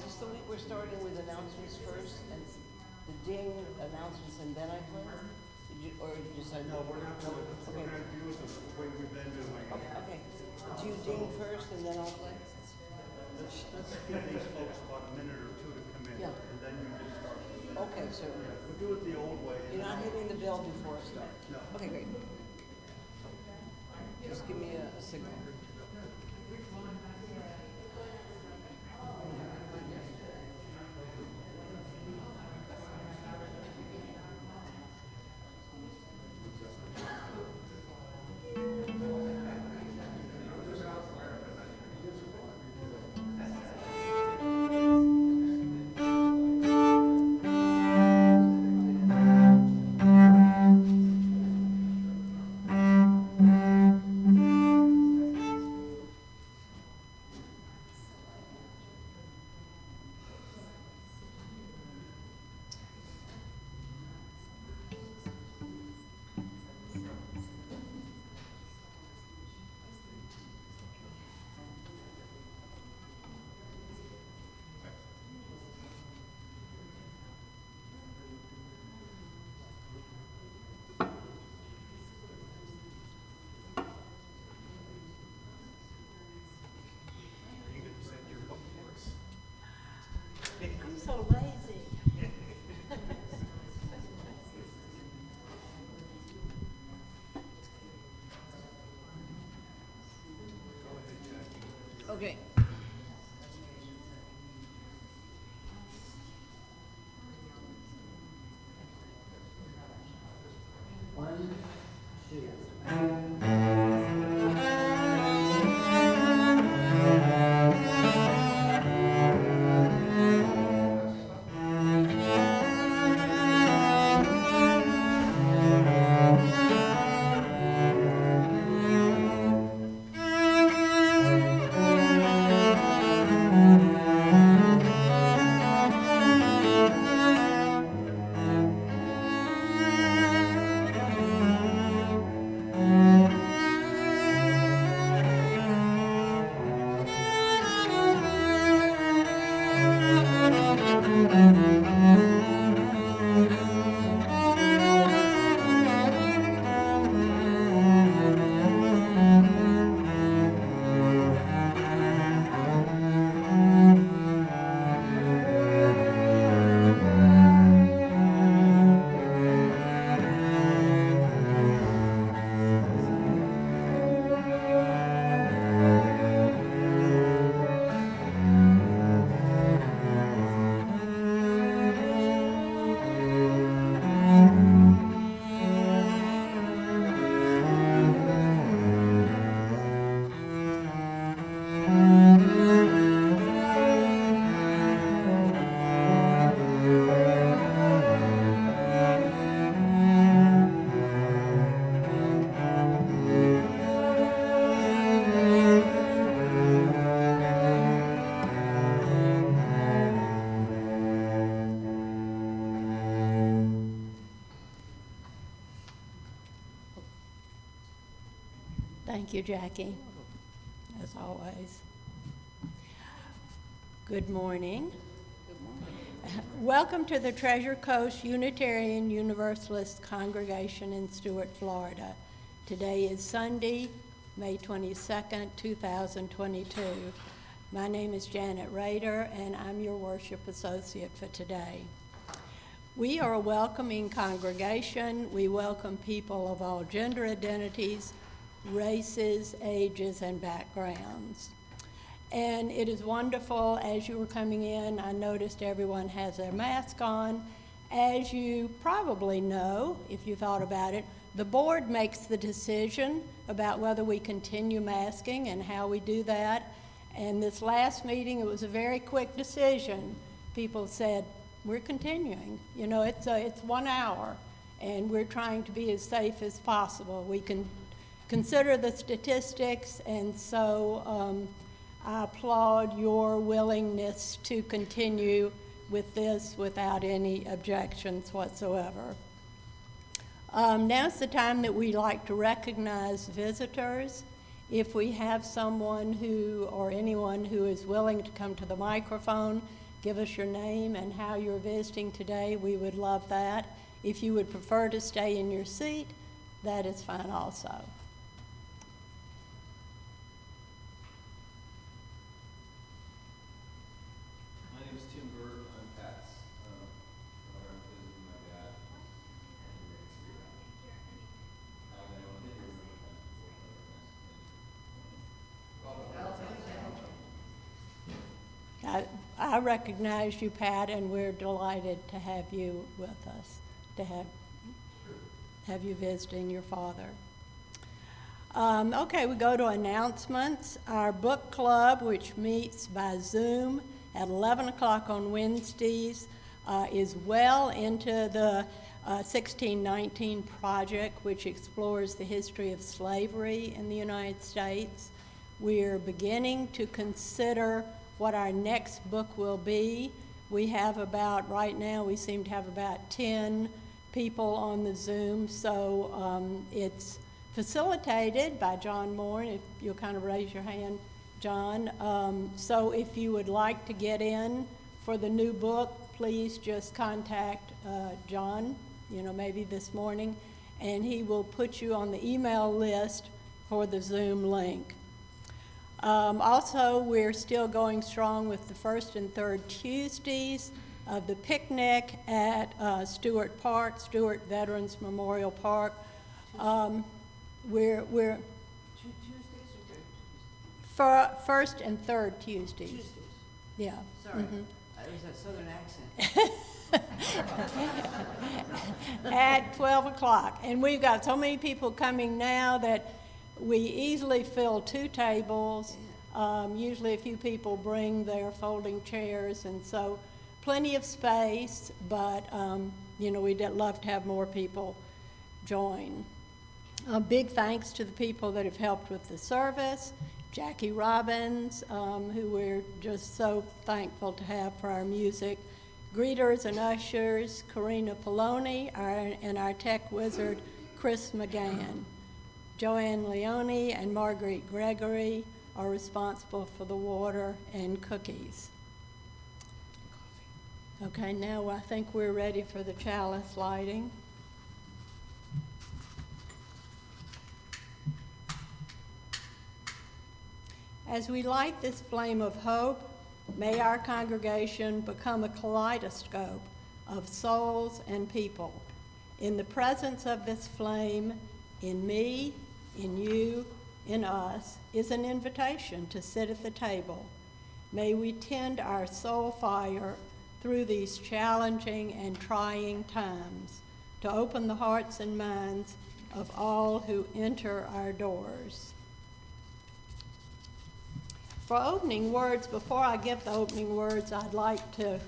this the week we're starting with announcements first, and the ding announcements, and then I play? Did you, or did you decide? No, we're not, No? we're Okay. gonna do it the way we've been doing it. Okay. Do you ding first and then I'll play? Let's give these folks about a minute or two to come in, Yeah. and then you can start. Okay, so Yeah, we'll do it the old way. you're not hitting the bell before I start? No. Okay, great. Just give me a signal. I'm so lazy. Okay. One, two. Thank you, Jackie, as always. Good morning. Good morning. Welcome to the Treasure Coast Unitarian Universalist Congregation in Stuart, Florida. Today is Sunday, May 22nd, 2022. My name is Janet Rader, and I'm your worship associate for today. We are a welcoming congregation. We welcome people of all gender identities, races, ages, and backgrounds. And it is wonderful, as you were coming in, I noticed everyone has their mask on. As you probably know, if you thought about it, the board makes the decision about whether we continue masking and how we do that. And this last meeting, it was a very quick decision. People said, we're continuing. You know, it's 1 hour, and we're trying to be as safe as possible. We can consider the statistics, and so I applaud your willingness to continue with this without any objections whatsoever. Now's the time that we like to recognize visitors. If we have someone who, or anyone who is willing to come to the microphone, give us your name and how you're visiting today. We would love that. If you would prefer to stay in your seat, that is fine also. My name is Tim Bird. I'm Pat's daughter. I'm visiting my dad. I recognize you, Pat, and we're delighted to have you with us, to have you visiting your father. Okay, we go to announcements. Our book club, which meets by Zoom at 11 o'clock on Wednesdays, is well into the 1619 project, which explores the history of slavery in the United States. We're beginning to consider what our next book will be. We have right now, we seem to have about 10 people on the Zoom, so it's facilitated by John Moore, if you'll kind of raise your hand, John. So if you would like to get in for the new book, please just contact John, maybe this morning, and he will put you on the email list for the Zoom link. Also, we're still going strong with the first and third Tuesdays of the picnic at Stewart Veterans Memorial Park. We're Tuesdays or third Tuesdays? for first and third Tuesdays. Tuesdays. Yeah. Sorry, Mhm. it was that southern accent. At 12 o'clock. And we've got so many people coming now that we easily fill 2 tables. Usually a few people bring their folding chairs, and so plenty of space, but we'd love to have more people join. Big thanks to the people that have helped with the service. Jackie Robbins, who we're just so thankful to have for our music. Greeters and ushers, Karina Poloni, and our tech wizard, Chris McGann. Joanne Leone and Marguerite Gregory are responsible for the water and cookies. Okay, now I think we're ready for the chalice lighting. As we light this flame of hope, may our congregation become a kaleidoscope of souls and people. In the presence of this flame, in me, in you, in us, is an invitation to sit at the table. May we tend our soul fire through these challenging and trying times to open the hearts and minds of all who enter our doors. For opening words, before I give the opening words, I'd like to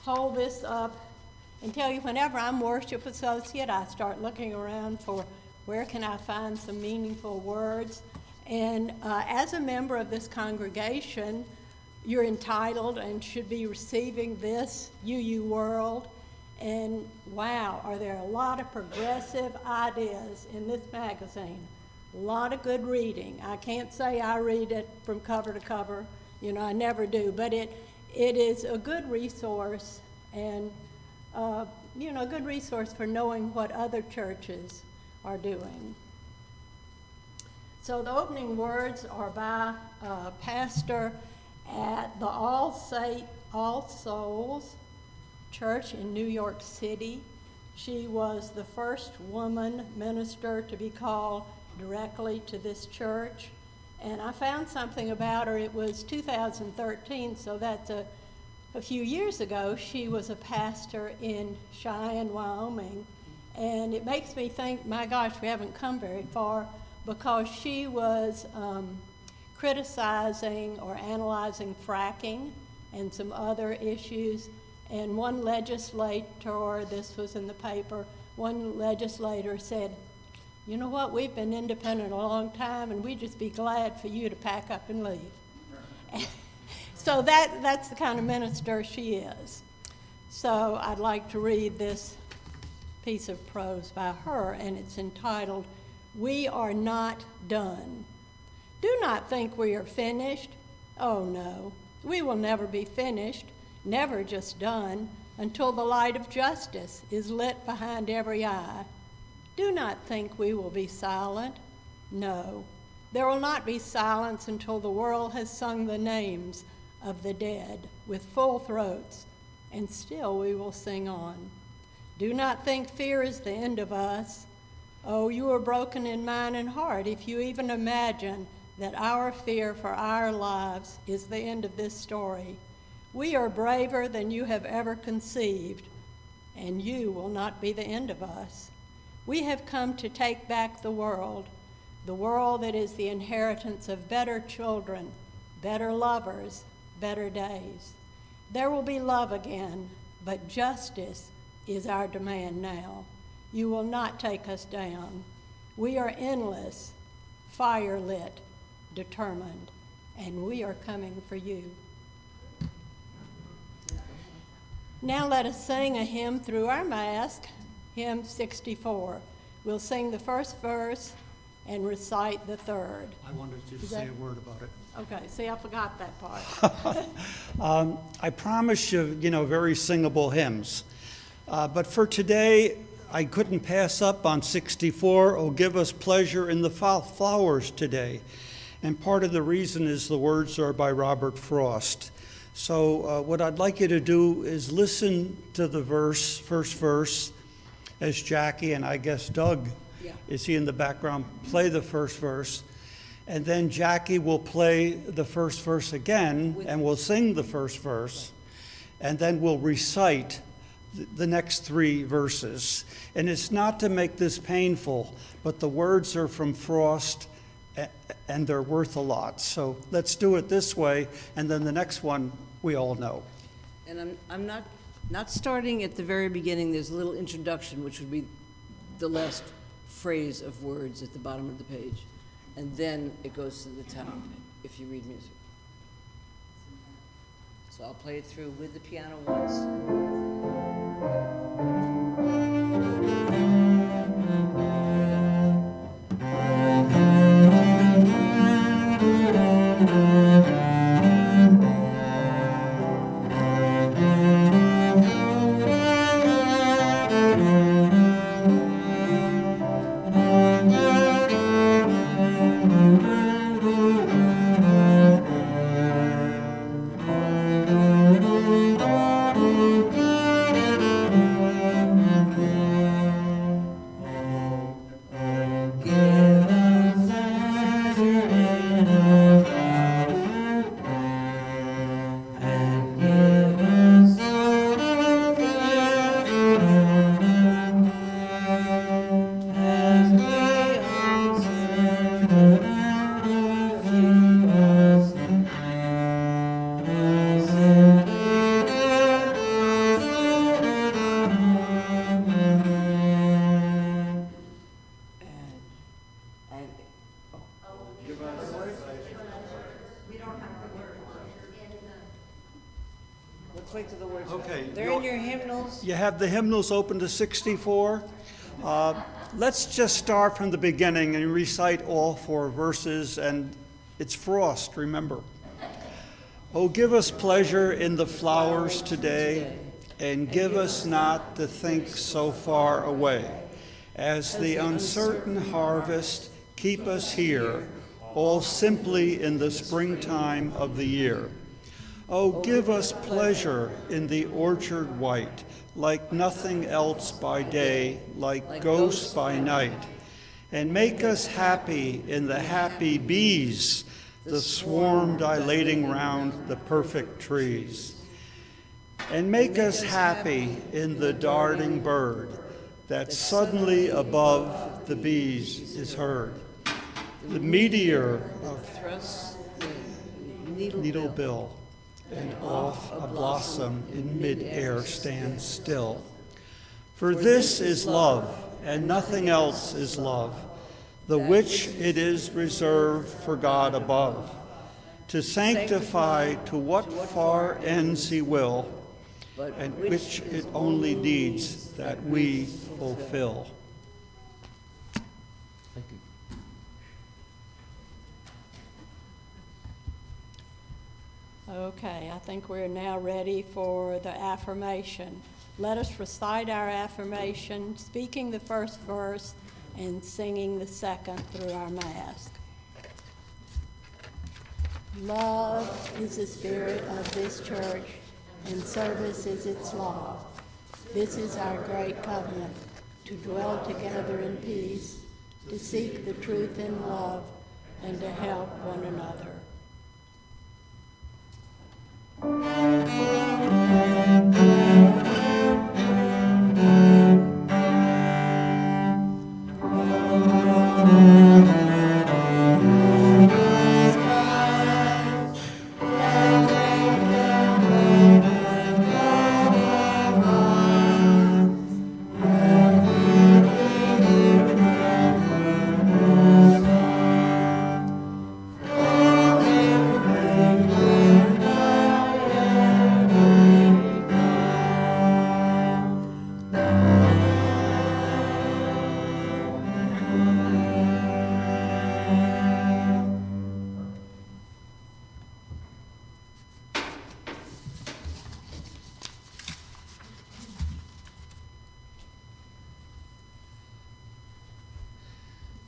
hold this up and tell you, whenever I'm worship associate, I start looking around for where can I find some meaningful words. And as a member of this congregation, you're entitled and should be receiving this UU World. And wow, are there a lot of progressive ideas in this magazine. A lot of good reading. I can't say I read it from cover to cover, I never do, but it is a good resource, and a good resource for knowing what other churches are doing. So the opening words are by a pastor at the All Souls Church in New York City. She was the first woman minister to be called directly to this church. And I found something about her. It was 2013, so that's a few years ago. She was a pastor in Cheyenne, Wyoming. And it makes me think, my gosh, we haven't come very far, because she was criticizing or analyzing fracking and some other issues. And one legislator, this was in the paper, one legislator said, you know what, we've been independent a long time, and we'd just be glad for you to pack up and leave. So that's the kind of minister she is. So I'd like to read this piece of prose by her, and it's entitled, "We Are Not Done. Do not think we are finished. Oh no, we will never be finished. never just done until the light of justice is lit behind every eye. Do not think we will be silent. No, there will not be silence until the world has sung the names of the dead with full throats, and still we will sing on. Do not think fear is the end of us. Oh, you are broken in mind and heart if you even imagine that our fear for our lives is the end of this story. We are braver than you have ever conceived, and you will not be the end of us. We have come to take back the world that is the inheritance of better children, better lovers, better days. There will be love again, but justice is our demand now. You will not take us down. We are endless, fire-lit, determined, and we are coming for you. Now let us sing a hymn through our mask, hymn 64. We'll sing the first verse and recite the third. I wanted you to say a word about it. Okay, see, I forgot that part. I promise you, very singable hymns. But for today, I couldn't pass up on 64, "Oh, give us pleasure in the flowers today." And part of the reason is the words are by Robert Frost. So what I'd like you to do is listen to the first verse, as Jackie and I guess Doug, is he in the background, play the first verse. And then Jackie will play the first verse again, and we'll sing the first verse. And then we'll recite the next three verses. And it's not to make this painful, but the words are from Frost, and they're worth a lot. So let's do it this way, and then the next one we all know. And I'm not starting at the very beginning. There's a little introduction, which would be the last phrase of words at the bottom of the page. And then it goes to the top, if you read music. So I'll play it through with the piano once. Let's wait till the words. Okay. They're in your hymnals. You have the hymnals open to 64. Let's just start from the beginning and recite all four verses, and it's Frost, remember. Oh, give us pleasure in the flowers today, and give us not to think so far away. As the uncertain harvest, keep us here, all simply in the springtime of the year. Oh, give us pleasure in the orchard white, like nothing else by day, like ghosts by night. And make us happy in the happy bees, the swarm dilating round the perfect trees. And make us happy in the darting bird, that suddenly above the bees is heard. The meteor of needle bill, and off a blossom in mid-air stands still. For this is love, and nothing else is love, the which it is reserved for God above, to sanctify to what far ends he will, and which it only needs that we fulfill. Thank you. Okay, I think we're now ready for the affirmation. Let us recite our affirmation, speaking the first verse and singing the second through our mask. Love is the spirit of this church, and service is its law. This is our great covenant, to dwell together in peace, to seek the truth in love, and to help one another.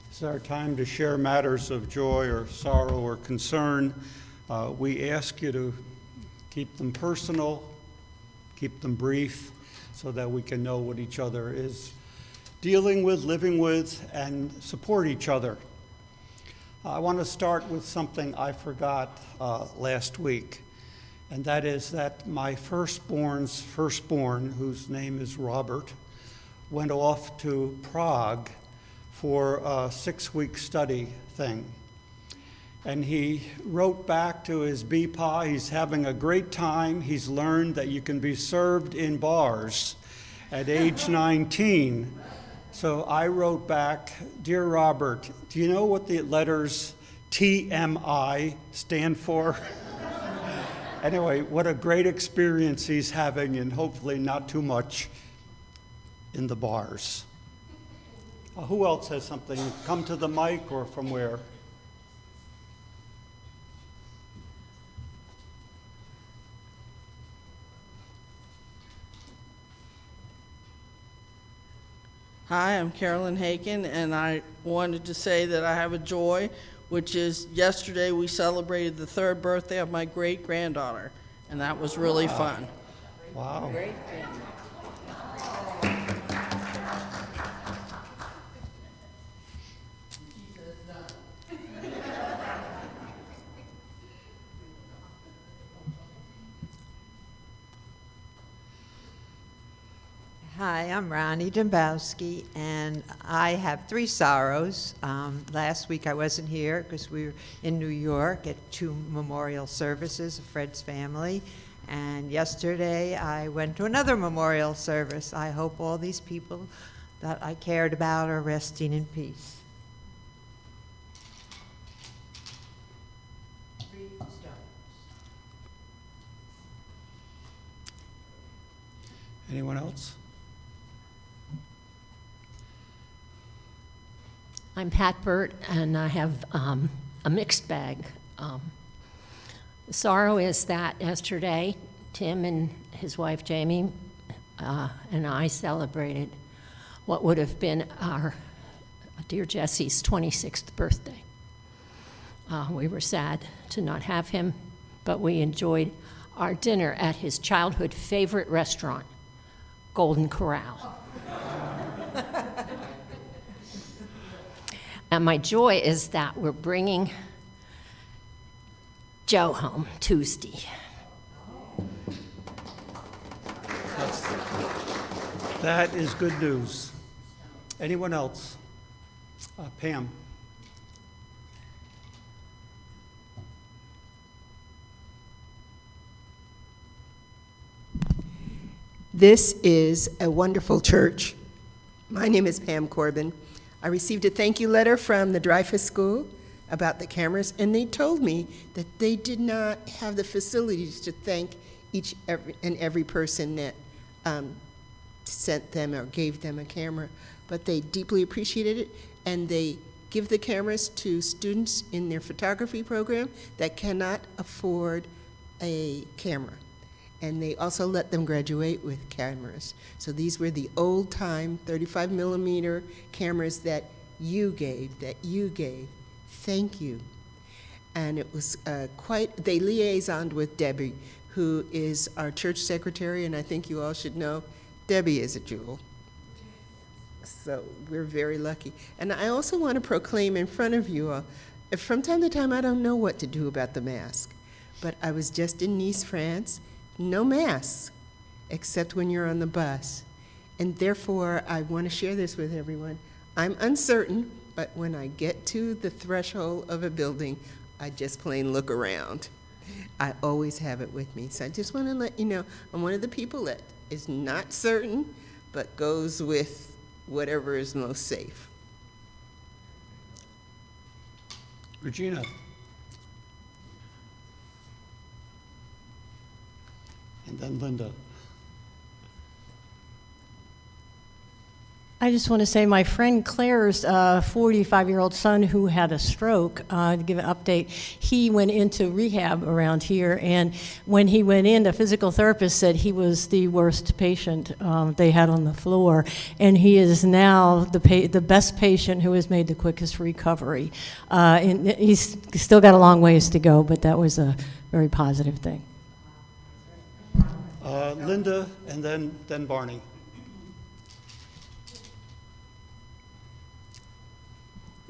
It's our time to share matters of joy or sorrow or concern. We ask you to keep them personal, keep them brief, so that we can know what each other is dealing with, living with, and support each other. I want to start with something I forgot last week, and that is that my firstborn's firstborn, whose name is Robert, went off to Prague for a 6-week study thing. And he wrote back to his BPA, he's having a great time. He's learned that you can be served in bars at age 19. So I wrote back, "Dear Robert, do you know what the letters TMI stand for?" Anyway, what a great experience he's having, and hopefully not too much in the bars. Who else has something? Come to the mic, or from where? Hi, I'm Carolyn Haken, and I wanted to say that I have a joy, which is yesterday we celebrated the 3rd birthday of my great-granddaughter, and that was really fun. Wow. Great. Hi, I'm Ronnie Dombowski, and I have 3 sorrows. Last week I wasn't here because we were in New York at 2 memorial services of Fred's family, and yesterday I went to another memorial service. I hope all these people that I cared about are resting in peace. 3 stones. Anyone else? I'm Pat Burt, and I have a mixed bag. The sorrow is that yesterday, Tim and his wife Jamie and I celebrated what would have been our dear Jesse's 26th birthday. We were sad to not have him, but we enjoyed our dinner at his childhood favorite restaurant, Golden Corral. And my joy is that we're bringing Joe home Tuesday. That is good news. Anyone else? Pam. This is a wonderful church. My name is Pam Corbin. I received a thank you letter from the Dreyfus School about the cameras, and they told me that they did not have the facilities to thank each and every person that sent them or gave them a camera, but they deeply appreciated it, and they give the cameras to students in their photography program that cannot afford a camera. And they also let them graduate with cameras. So these were the old-time 35 millimeter cameras that you gave. Thank you. And it was they liaisoned with Debbie, who is our church secretary, and I think you all should know Debbie is a jewel. So we're very lucky. And I also want to proclaim in front of you all, from time to time I don't know what to do about the mask, but I was just in Nice, France, no masks, except when you're on the bus. And therefore, I want to share this with everyone. I'm uncertain, but when I get to the threshold of a building, I just plain look around. I always have it with me. So I just want to let you know, I'm one of the people that is not certain, but goes with whatever is most safe. Regina. And then Linda. I just want to say my friend Claire's 45-year-old son who had a stroke, to give an update, he went into rehab around here, and when he went in, the physical therapist said he was the worst patient they had on the floor, and he is now the best patient who has made the quickest recovery. And he's still got a long ways to go, but that was a very positive thing. Linda, and then Barney.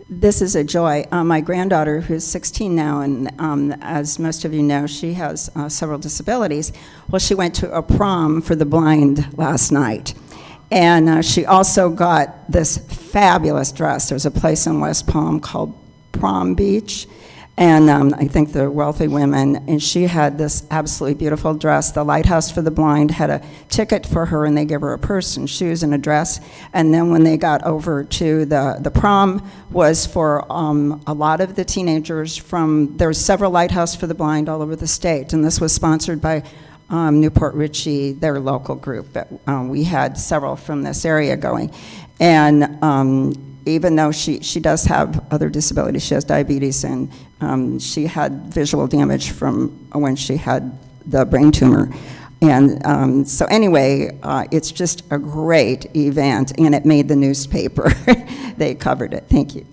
This is a joy. My granddaughter, who's 16 now, and as most of you know, she has several disabilities. Well, she went to a prom for the blind last night. And she also got this fabulous dress. There's a place in West Palm called Prom Beach. And I think they're wealthy women, and she had this absolutely beautiful dress. The Lighthouse for the Blind had a ticket for her, and they gave her a purse and shoes and a dress. And then when they got over to the prom was for a lot of the teenagers there's several Lighthouse for the Blind all over the state, and this was sponsored by Newport Richey, their local group. But, we had several from this area going. And even though she does have other disabilities, she has diabetes, and she had visual damage from when she had the brain tumor. And so anyway, it's just a great event, and it made the newspaper. They covered it. Thank you.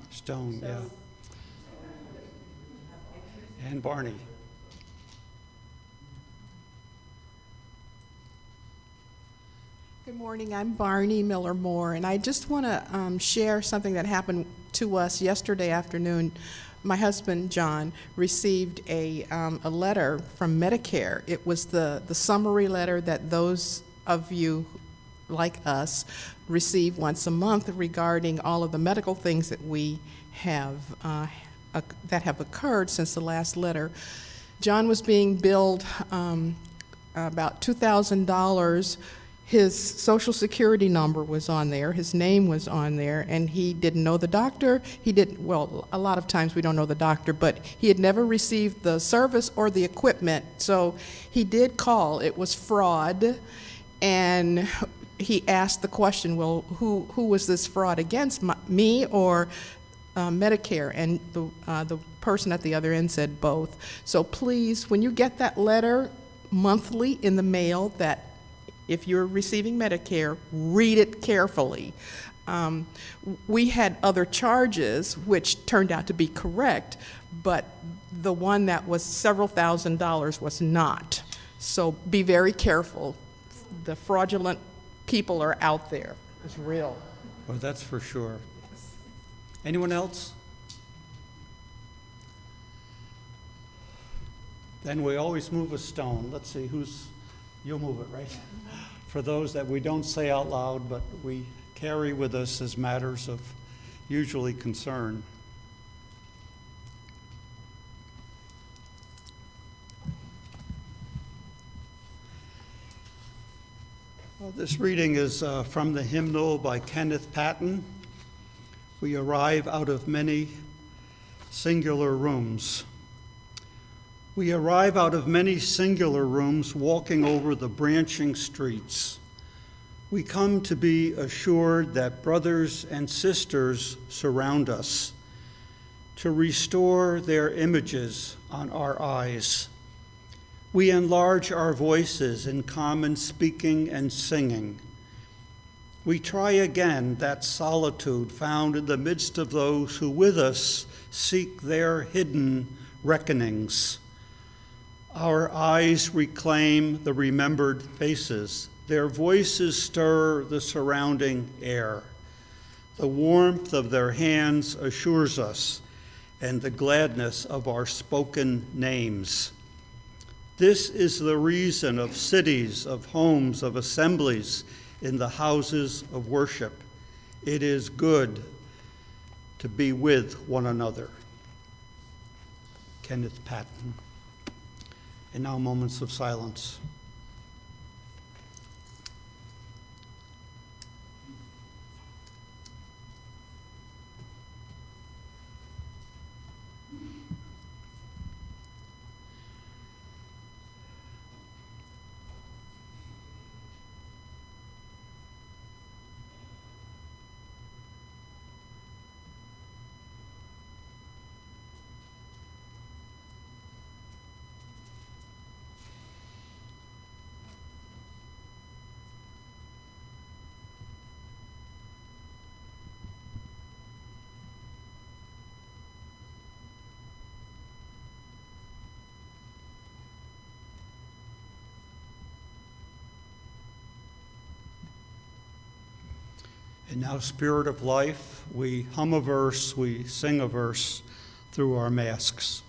Stone, yeah. And Barney. Good morning, I'm Barney Miller Moore, and I just want to share something that happened to us yesterday afternoon. My husband, John, received a letter from Medicare. It was the summary letter that those of you like us receive once a month regarding all of the medical things that we have that have occurred since the last letter. John was being billed about $2,000. His Social Security number was on there, his name was on there, and he didn't know the doctor. Well, a lot of times we don't know the doctor, but he had never received the service or the equipment, so he did call. It was fraud, and he asked the question, well, who was this fraud against, me or Medicare? And the person at the other end said both. So please, when you get that letter monthly in the mail, that if you're receiving Medicare, read it carefully. We had other charges which turned out to be correct, but the one that was several $1,000s was not. So be very careful. The fraudulent people are out there. It's real. Well, that's for sure. Anyone else? Then we always move a stone. Let's see, you'll move it, right? For those that we don't say out loud, but we carry with us as matters of usually concern. Well, this reading is from the hymnal by Kenneth Patton. We arrive out of many singular rooms. We arrive out of many singular rooms, walking over the branching streets. We come to be assured that brothers and sisters surround us. to restore their images on our eyes. We enlarge our voices in common speaking and singing. We try again that solitude found in the midst of those who with us seek their hidden reckonings. Our eyes reclaim the remembered faces. Their voices stir the surrounding air. The warmth of their hands assures us, and the gladness of our spoken names. This is the reason of cities, of homes, of assemblies in the houses of worship. It is good to be with one another. Kenneth Patton. And now moments of silence. And now, Spirit of Life, we hum a verse, we sing a verse through our masks.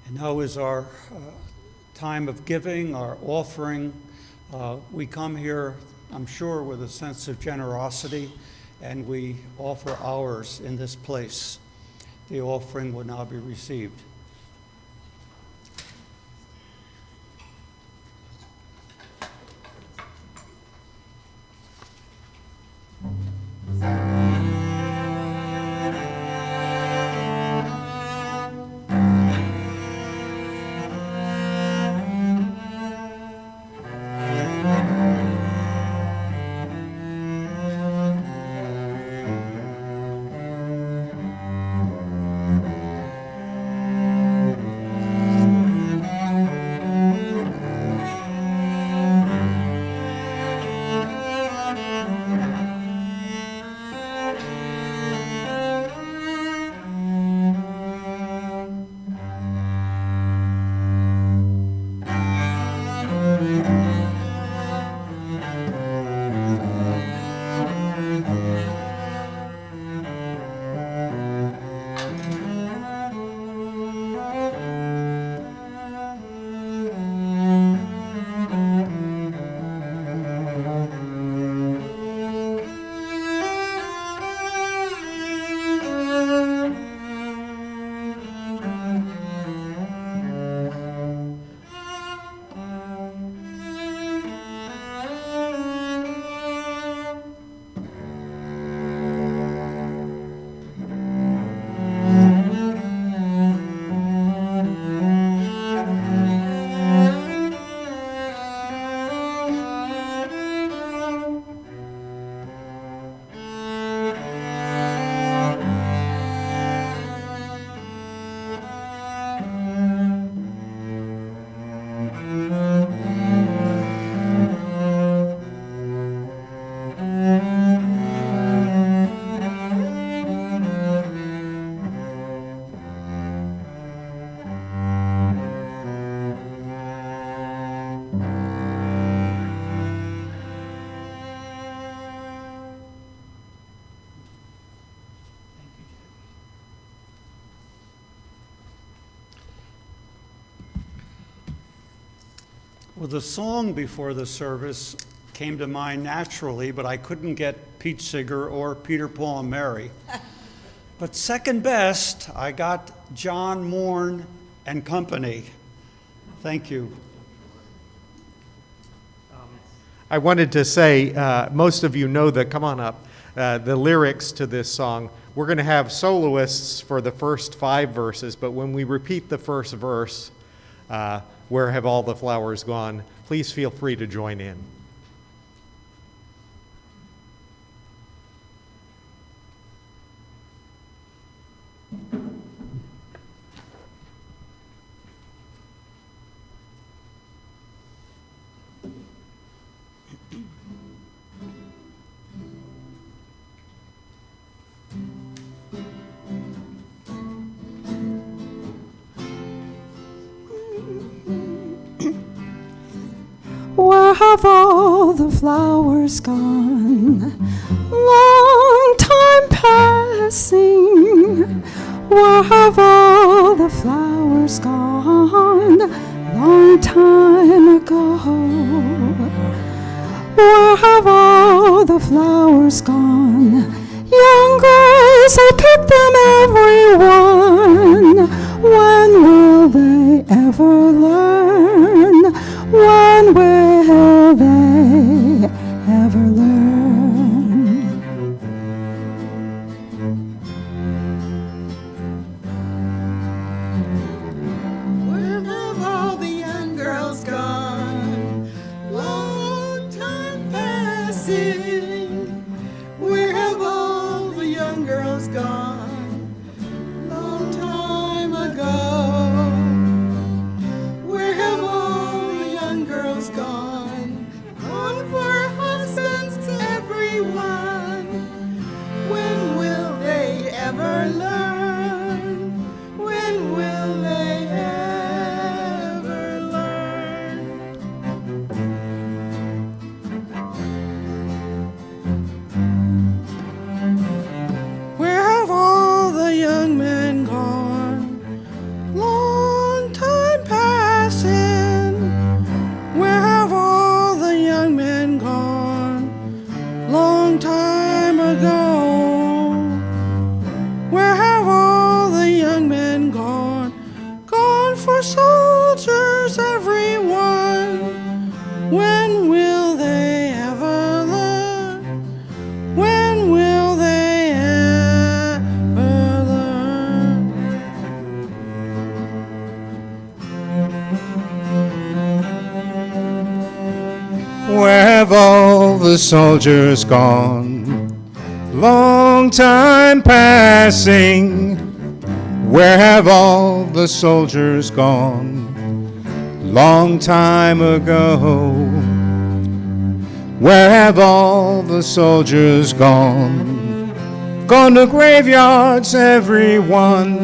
Now is our time of giving, our offering. We come here, I'm sure, with a sense of generosity, and we offer ours in this place. The offering will now be received. Well, the song before the service came to mind naturally, but I couldn't get Pete Seeger or Peter, Paul, and Mary. But second best, I got John Morn and Company. Thank you. I wanted to say, most of you know come on up, the lyrics to this song. We're going to have soloists for the first 5 verses, but when we repeat the first verse, where have all the flowers gone, please feel free to join in. Where have all the flowers gone? Long time passing. Where have all the flowers gone? Long time ago. Where have all the flowers gone? Young girls, I pick them every one. When will they ever learn? When will they ever learn? Where have all the young girls gone? Long time passing. Where have all the young girls gone? Long time ago. Where have all the young girls gone? Gone for husbands, everyone. When will they ever learn? When will they ever learn? Where have all the young men gone? Long time passing. Where have all the young men gone? Long time ago. Where have all the young men gone? Gone for soldiers, everyone. When will they ever learn? When will they ever learn? Where have all the soldiers gone? Long time passing. Where have all the soldiers gone? Long time ago. Where have all the soldiers gone? Gone to graveyards, everyone.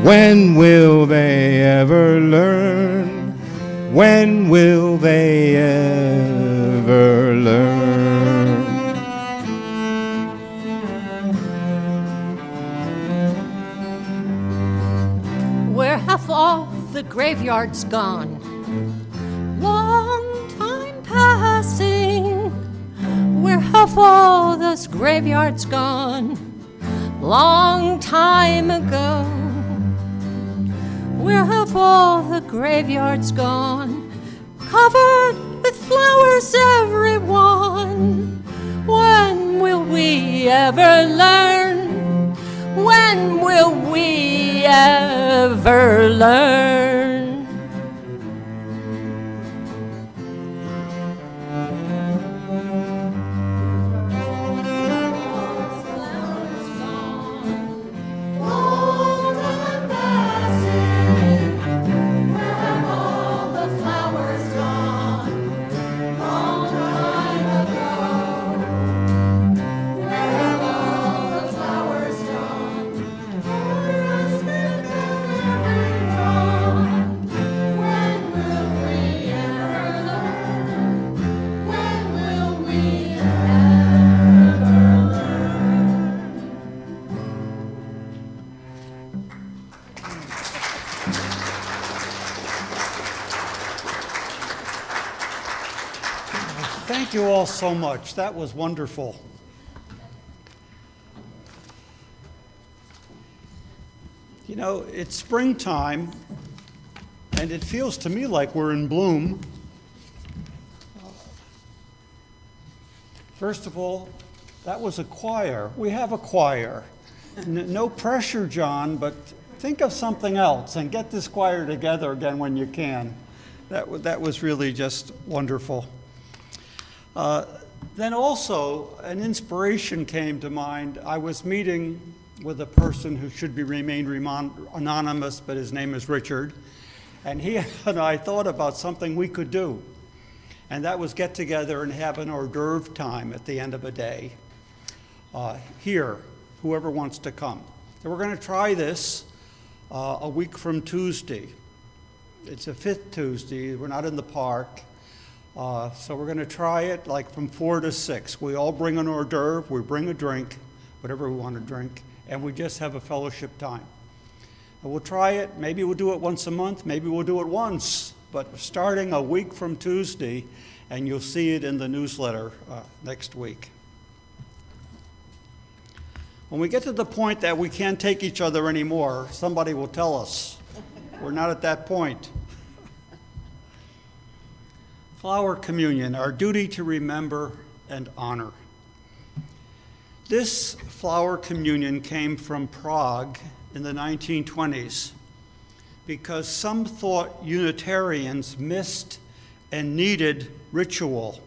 When will they ever learn? When will they ever learn? Where have all the graveyards gone? Long time passing. Where have all those graveyards gone? Long time ago. Where have all the graveyards gone? Covered with flowers, everyone. When will we ever learn? When will we ever learn? all so much. That was wonderful. You know, it's springtime, and it feels to me like we're in bloom. First of all, that was a choir. We have a choir. No pressure, John, but think of something else and get this choir together again when you can. That was really just wonderful. Then also, an inspiration came to mind. I was meeting with a person who should be remain anonymous, but his name is Richard, and he and I thought about something we could do, and that was get together and have an hors d'oeuvre time at the end of a day here, whoever wants to come. And we're going to try this a week from Tuesday. It's a fifth Tuesday. We're not in the park. So we're going to try it like from 4 to 6. We all bring an hors d'oeuvre, we bring a drink, whatever we want to drink, and we just have a fellowship time. And we'll try it. Maybe we'll do it once a month. Maybe we'll do it once. But starting a week from Tuesday, and you'll see it in the newsletter next week. When we get to the point that we can't take each other anymore, somebody will tell us. We're not at that point. Flower communion, our duty to remember and honor. This flower communion came from Prague in the 1920s because some thought Unitarians missed and needed ritual.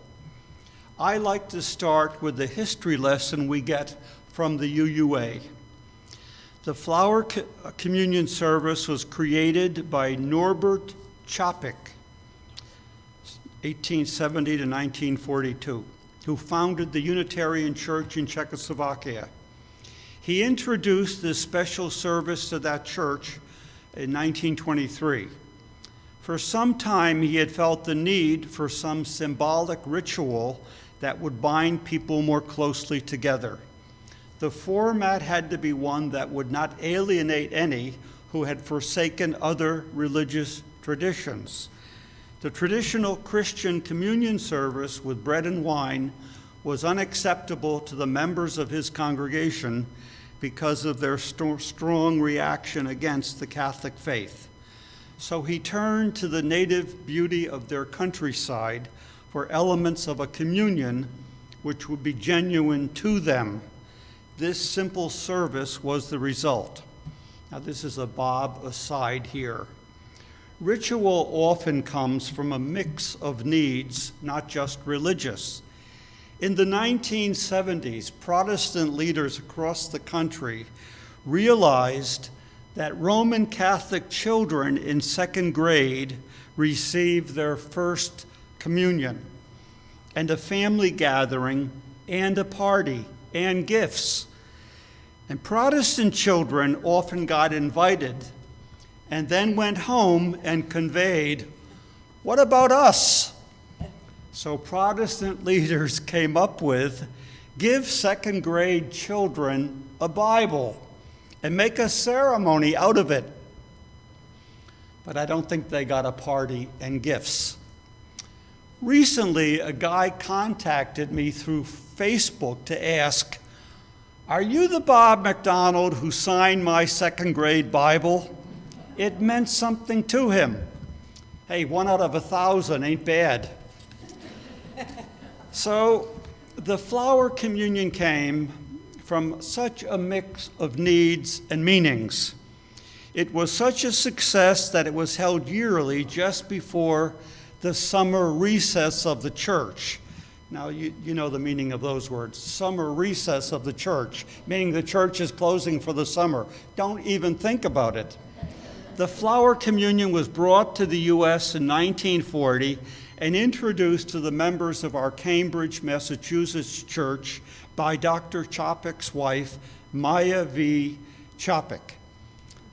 I like to start with the history lesson we get from the UUA. The flower communion service was created by Norbert Čapek, 1870 to 1942, who founded the Unitarian Church in Czechoslovakia. He introduced this special service to that church in 1923. For some time, he had felt the need for some symbolic ritual that would bind people more closely together. The format had to be one that would not alienate any who had forsaken other religious traditions. The traditional Christian communion service with bread and wine was unacceptable to the members of his congregation because of their strong reaction against the Catholic faith. So he turned to the native beauty of their countryside for elements of a communion which would be genuine to them. This simple service was the result. Now, this is a Bob aside here. Ritual often comes from a mix of needs, not just religious. In the 1970s, Protestant leaders across the country realized that Roman Catholic children in second grade received their first communion, and a family gathering, and a party, and gifts. And Protestant children often got invited and then went home and conveyed, "What about us?" So Protestant leaders came up with, give second grade children a Bible and make a ceremony out of it. But I don't think they got a party and gifts. Recently, a guy contacted me through Facebook to ask, "Are you the Bob MacDonald who signed my second grade Bible?" It meant something to him. Hey, 1 out of 1,000 ain't bad. So the flower communion came from such a mix of needs and meanings. It was such a success that it was held yearly just before the summer recess of the church. Now, you know the meaning of those words. Summer recess of the church, meaning the church is closing for the summer. Don't even think about it. The flower communion was brought to the U.S. in 1940 and introduced to the members of our Cambridge, Massachusetts church by Dr. Čapek's wife, Maya V. Čapek.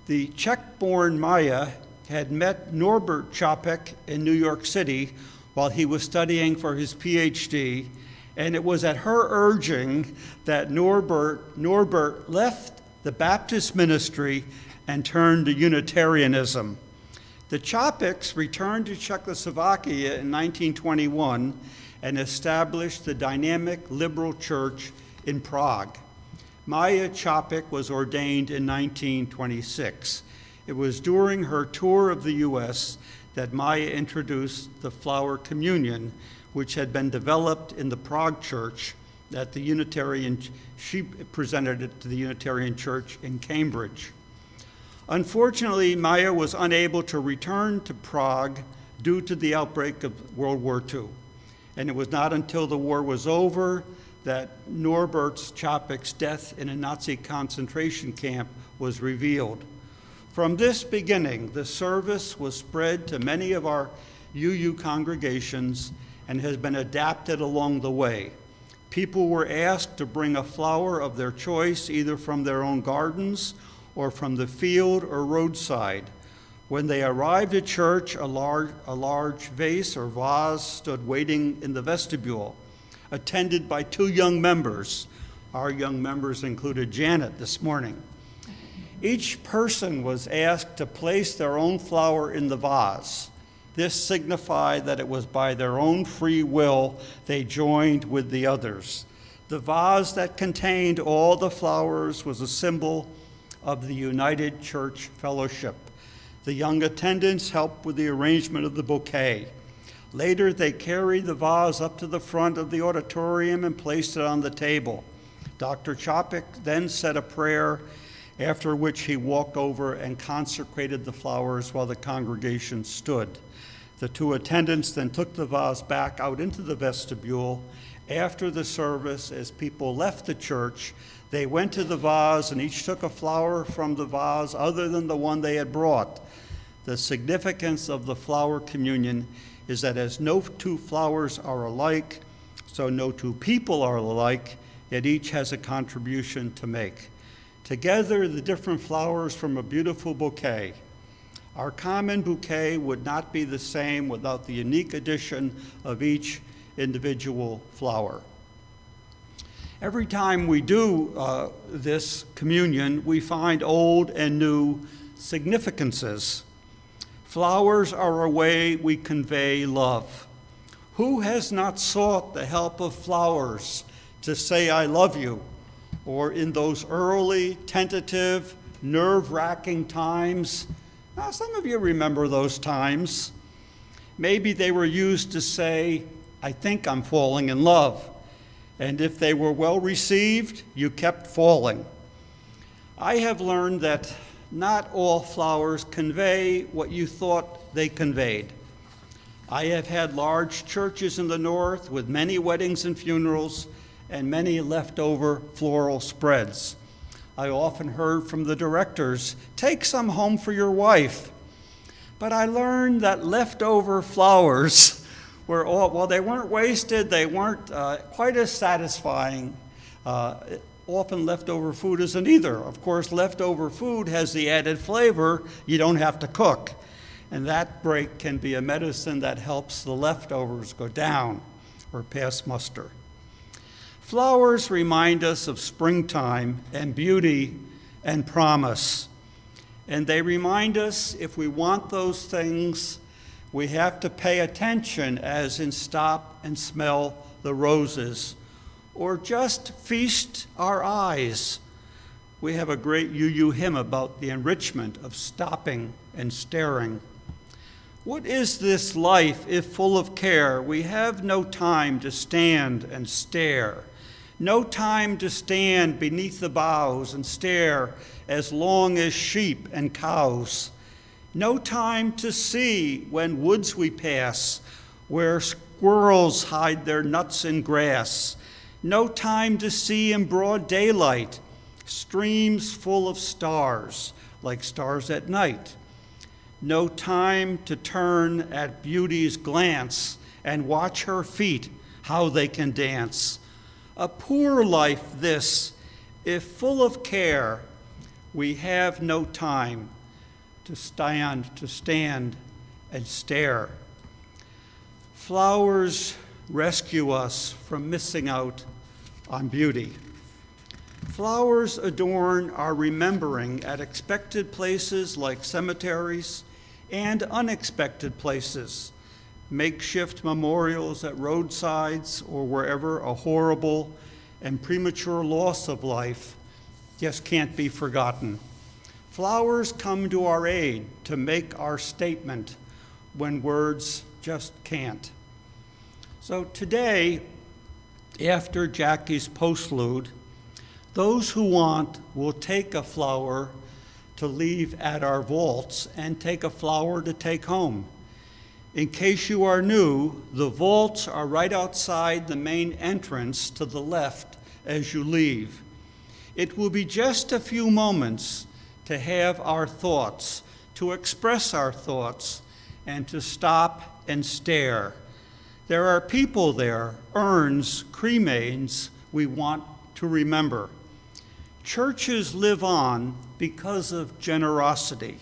The Czech-born Maya had met Norbert Čapek in New York City while he was studying for his PhD, and it was at her urging that Norbert left the Baptist ministry and turned to Unitarianism. The Čapeks returned to Czechoslovakia in 1921 and established the dynamic liberal church in Prague. Maya Chapik was ordained in 1926. It was during her tour of the U.S. that Maya introduced the flower communion, which had been developed in the Prague church at the Unitarian. She presented it to the Unitarian Church in Cambridge. Unfortunately, Maya was unable to return to Prague due to the outbreak of World War II. And it was not until the war was over that Norbert Chapik's death in a Nazi concentration camp was revealed. From this beginning, the service was spread to many of our UU congregations and has been adapted along the way. People were asked to bring a flower of their choice, either from their own gardens or from the field or roadside. When they arrived at church, a large vase or vase stood waiting in the vestibule, attended by 2 young members. Our young members included Janet this morning. Each person was asked to place their own flower in the vase. This signified that it was by their own free will they joined with the others. The vase that contained all the flowers was a symbol of the United Church Fellowship. The young attendants helped with the arrangement of the bouquet. Later, they carried the vase up to the front of the auditorium and placed it on the table. Dr. Chapik then said a prayer, after which he walked over and consecrated the flowers while the congregation stood. The 2 attendants then took the vase back out into the vestibule. After the service, as people left the church, they went to the vase and each took a flower from the vase other than the one they had brought. The significance of the flower communion is that as no 2 flowers are alike, so no 2 people are alike, yet each has a contribution to make. Together, the different flowers form a beautiful bouquet. Our common bouquet would not be the same without the unique addition of each individual flower. Every time we do this communion, we find old and new significances. Flowers are a way we convey love. Who has not sought the help of flowers to say, "I love you"? Or in those early, tentative, nerve-wracking times, now, some of you remember those times. Maybe they were used to say, "I think I'm falling in love." And if they were well received, you kept falling. I have learned that not all flowers convey what you thought they conveyed. I have had large churches in the north with many weddings and funerals and many leftover floral spreads. I often heard from the directors, "Take some home for your wife." But I learned that leftover flowers were while they weren't wasted, they weren't quite as satisfying. Often leftover food isn't either. Of course, leftover food has the added flavor you don't have to cook. And that break can be a medicine that helps the leftovers go down or pass muster. Flowers remind us of springtime and beauty and promise. And they remind us if we want those things, we have to pay attention, as in Stop and Smell the Roses, or just feast our eyes. We have a great UU hymn about the enrichment of stopping and staring. What is this life if full of care? We have no time to stand and stare. No time to stand beneath the boughs and stare as long as sheep and cows. No time to see when woods we pass, where squirrels hide their nuts in grass. No time to see in broad daylight streams full of stars, like stars at night. No time to turn at beauty's glance and watch her feet, how they can dance. A poor life this, if full of care, we have no time to stand and stare. Flowers rescue us from missing out on beauty. Flowers adorn our remembering at expected places like cemeteries and unexpected places. makeshift memorials at roadsides or wherever a horrible and premature loss of life just can't be forgotten. Flowers come to our aid to make our statement when words just can't. So today, after Jackie's postlude, those who want will take a flower to leave at our vaults and take a flower to take home. In case you are new, the vaults are right outside the main entrance to the left as you leave. It will be just a few moments to have our thoughts, to express our thoughts, and to stop and stare. There are people there, urns, cremains we want to remember. Churches live on because of generosity.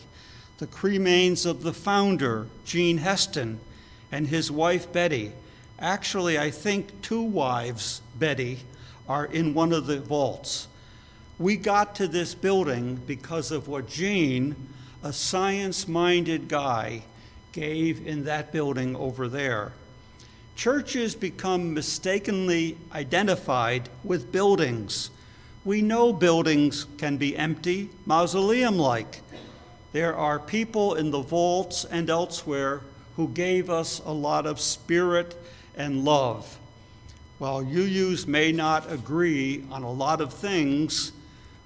The cremains of the founder, Gene Heston, and his wife, Betty. Actually, I think 2 wives, Betty, are in one of the vaults. We got to this building because of what Gene, a science-minded guy, gave in that building over there. Churches become mistakenly identified with buildings. We know buildings can be empty, mausoleum-like. There are people in the vaults and elsewhere who gave us a lot of spirit and love. While UUs may not agree on a lot of things,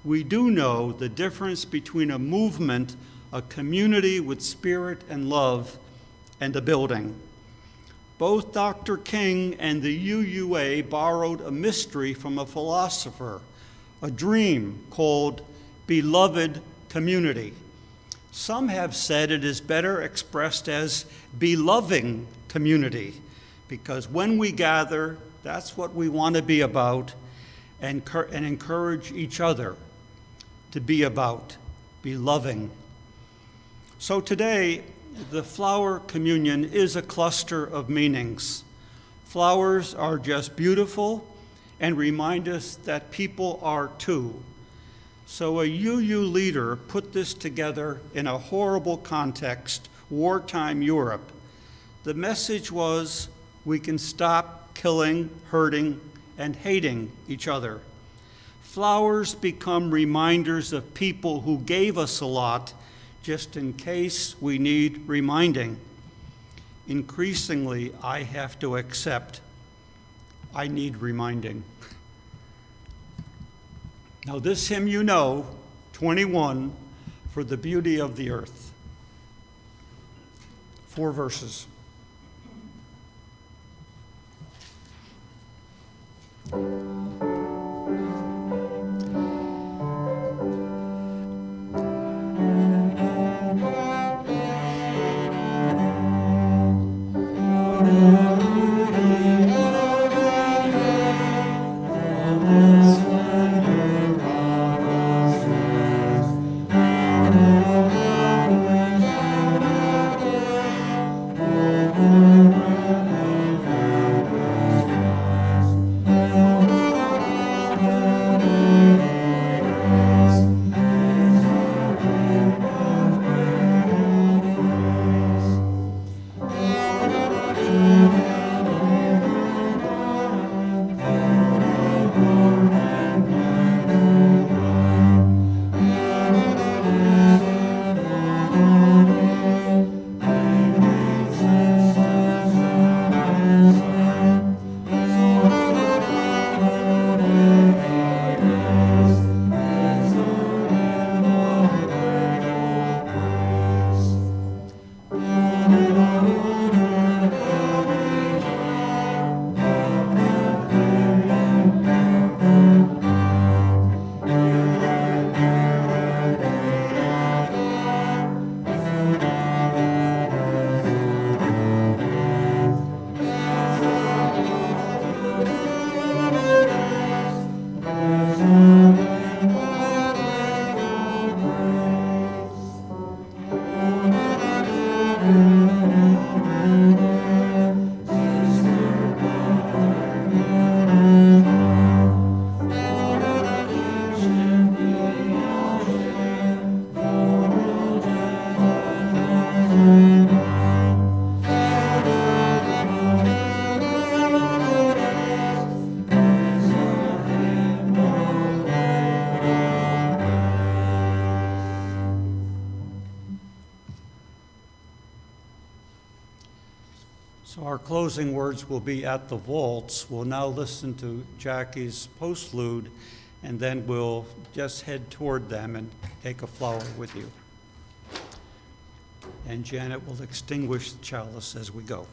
we do know the difference between a movement, a community with spirit and love, and a building. Both Dr. King and the UUA borrowed a mystery from a philosopher, a dream called beloved community. Some have said it is better expressed as beloving community, because when we gather, that's what we want to be about, and encourage each other to be about, be loving. So today, the flower communion is a cluster of meanings. Flowers are just beautiful and remind us that people are too. So a UU leader put this together in a horrible context, wartime Europe. The message was, we can stop killing, hurting, and hating each other. Flowers become reminders of people who gave us a lot, just in case we need reminding. Increasingly, I have to accept I need reminding. Now this hymn you know, 21, For the Beauty of the Earth. 4 verses. So our closing words will be at the vaults. We'll now listen to Jackie's postlude, and then we'll just head toward them and take a flower with you. And Janet will extinguish the chalice as we go.